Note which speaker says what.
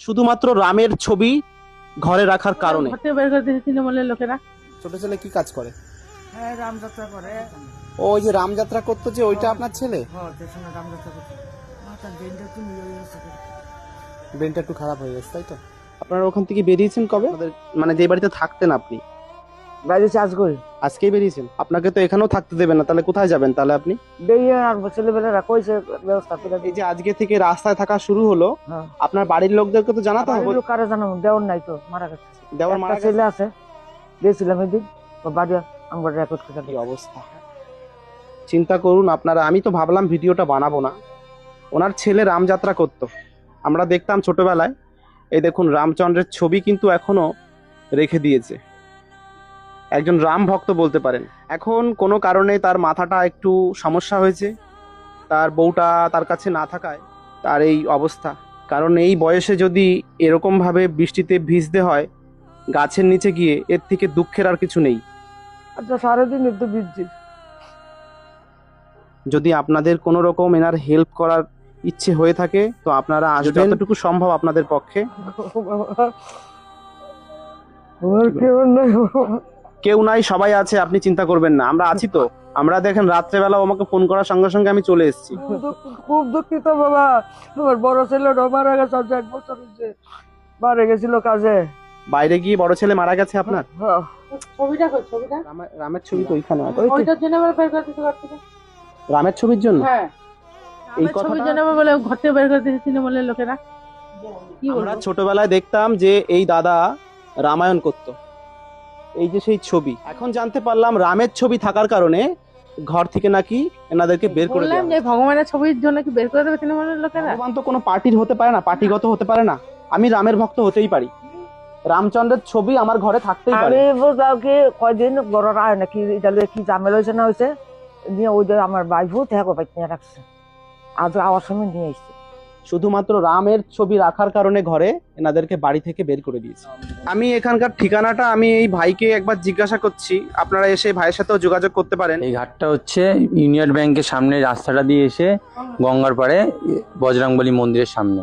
Speaker 1: শুধুমাত্র রামের ছবি ঘরে রাখার কারণে।
Speaker 2: ঘর থেকে বের করে দিয়েছে তৃণমূলের লোকেরা।
Speaker 1: ছোট ছেলে কি কাজ করে?
Speaker 2: হ্যাঁ, রামযাত্রা করে।
Speaker 1: ওই যে রামযাত্রা করতো যে, ওইটা আপনার ছেলে?
Speaker 2: হ্যাঁ, পেছনে রামযাত্রা করছে। মাথার ব্রেনটা একটু মিলে গেছে।
Speaker 1: ব্রেনটা একটু খারাপ হয়ে গেছে, তাই তো? আপনারা ওখান থেকে বেরিয়েছেন কবে? মানে যে বাড়িতে থাকতেন আপনি?
Speaker 2: বাইরে চাষ করি।
Speaker 1: আজকেই বেরিয়েছেন? আপনাকে তো এখানেও থাকতে দেবে না, তাহলে কোথায় যাবেন তাহলে আপনি?
Speaker 2: বেরিয়ে আর ছেলেবেলেরা কইছে ব্যবস্থা করে
Speaker 1: এই যে আজকে থেকে রাস্তায় থাকা শুরু হলো,
Speaker 2: হ্যাঁ।
Speaker 1: আপনার বাড়ির লোকদেরকে তো জানাতে হবে।
Speaker 2: বাড়ির লোক কারে জানাবো? দেওয়ার নাই তো, মারা গেছে।
Speaker 1: দেওয়ার মারা
Speaker 2: একটা ছেলে আছে, গেছিলাম এদিন, তো বাড়ি আমরা রেকর্ড করে
Speaker 1: কি অবস্থা চিন্তা করুন আপনারা। আমি তো ভাবলাম ভিডিওটা বানাবো না। ওনার ছেলে রামযাত্রা করতো, আমরা দেখতাম ছোটবেলায়। এই দেখুন রামচন্দ্রের ছবি কিন্তু এখনো রেখে দিয়েছে। একজন রাম ভক্ত বলতে পারেন। এখন কোনো কারণে তার মাথাটা একটু সমস্যা হয়েছে, তার বউটা তার কাছে না থাকায় তার এই অবস্থা। কারণ এই বয়সে যদি এরকম ভাবে বৃষ্টিতে ভিজতে হয় গাছের নিচে গিয়ে, এর থেকে দুঃখের আর কিছু নেই।
Speaker 2: আচ্ছা, সারাদিন একটু ভিজছি।
Speaker 1: যদি আপনাদের কোনো রকম এনার হেল্প করার ইচ্ছে হয়ে থাকে তো আপনারা আসবেন, যতটুকু সম্ভব আপনাদের পক্ষে। কেউ নাই, সবাই আছে, আপনি চিন্তা করবেন না, আমরা আছি তো। আমরা দেখেন রাত্রেবেলা আমাকে ফোন করার সঙ্গে সঙ্গে আমি চলে এসেছি।
Speaker 2: খুব দুঃখিত বাবা, তোমার বড় ছেলেটা মারা গেছে, আজ 1 বছর হয়েছে। মারা গেছিল কাজে।
Speaker 1: বাইরে গিয়ে বড় ছেলে মারা গেছে আপনার?
Speaker 2: হ্যাঁ।
Speaker 3: ছবিটা কই? ছবিটা
Speaker 1: রামের ছবি তো ওইখানে আছে।
Speaker 3: ওইটার জন্য আবার বের করে দিতে পারছিল।
Speaker 1: রামের ছবির জন্য?
Speaker 3: হ্যাঁ,
Speaker 1: এই
Speaker 3: এই ছবির
Speaker 1: কথাটা
Speaker 3: জন্য আবার বলে ঘর থেকে বের করে দিয়েছে তৃণমূলের লোকেরা। কি
Speaker 1: আমরা
Speaker 3: বলবো?
Speaker 1: ছোটবেলায় দেখতাম যে এই দাদা রামায়ণ করত। এই যে সেই ছবি, এখন জানতে পারলাম রামের ছবি থাকার কারণে ঘর থেকে নাকি এনাদেরকে বের করে
Speaker 3: বললাম
Speaker 1: দেওয়া
Speaker 3: যে
Speaker 1: হয়েছে।
Speaker 3: ভগবানের ছবির জন্য কি বের করে দেবে তৃণমূলের লোকেরা?
Speaker 1: ভগবান তো কোনো পার্টির হতে পারে না, পার্টিগত হতে পারে না। আমি রামের ভক্ত হতেই পারি, রামচন্দ্রের ছবি আমার ঘরে থাকতেই পারে।
Speaker 2: আমি বুঝলাম কি কয়দিন বড় রায় নাকি ইতালি কি ঝামেলা হয়েছে না হয়েছে, নিয়ে ওই যে আমার বাইফও থেকে বাইক নিয়ে রাখছে, আজ আওয়ার সময় নিয়ে এসছে।
Speaker 1: শুধুমাত্র রামের ছবি রাখার কারণে ঘরে এনাদেরকে বাড়ি থেকে বের করে দিয়েছে। আমি এখানকার ঠিকানাটা আমি এই ভাইকে একবার জিজ্ঞাসা করছি, আপনারা এসে ভাইয়ের সাথেও যোগাযোগ করতে পারেন।
Speaker 4: এই ঘাটটা হচ্ছে ইউনিয়ন ব্যাংকের সামনে, রাস্তাটা দিয়ে এসে গঙ্গার পাড়ে বজরংবলী মন্দিরের সামনে।